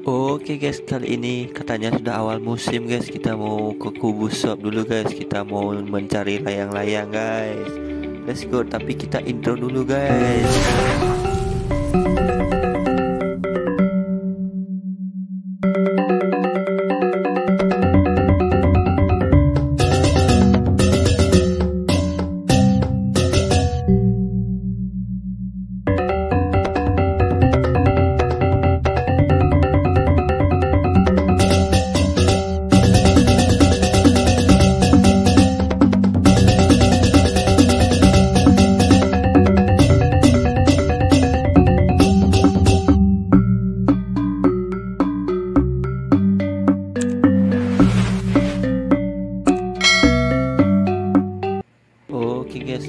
Oke guys, kali ini katanya sudah awal musim guys. Kita mau ke Kubu Shop dulu guys. Kita mau mencari layang-layang guys. Let's go, tapi kita intro dulu guys. Oke guys.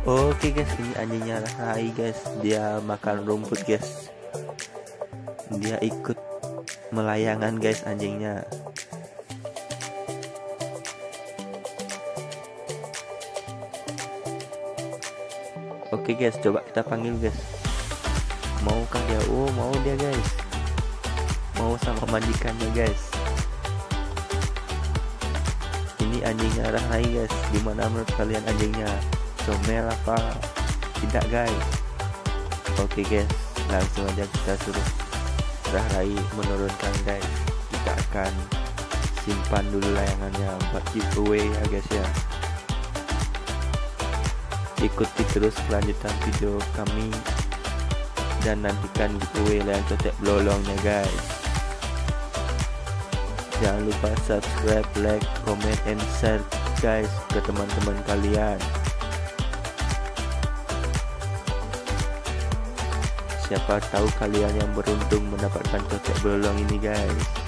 Oke guys, ini anjingnya Rai guys. Dia makan rumput guys. Dia ikut melayangan guys anjingnya. Oke guys, coba kita panggil guys. Maukah dia? Oh, mau dia guys. Mau sama majikannya guys. Ini anjingnya Rai guys. Gimana menurut kalian anjingnya? Comel apa tidak guys? Oke guys, langsung aja kita suruh Rai menurunkan guys. Kita akan simpan dulu layangannya buat giveaway ya guys ya. Ikuti terus kelanjutan video kami dan nantikan giveaway layang cotek belolongnya guys. Jangan lupa subscribe, like, comment, and share guys ke teman-teman kalian. Siapa tahu kalian yang beruntung mendapatkan cotek belolong ini guys.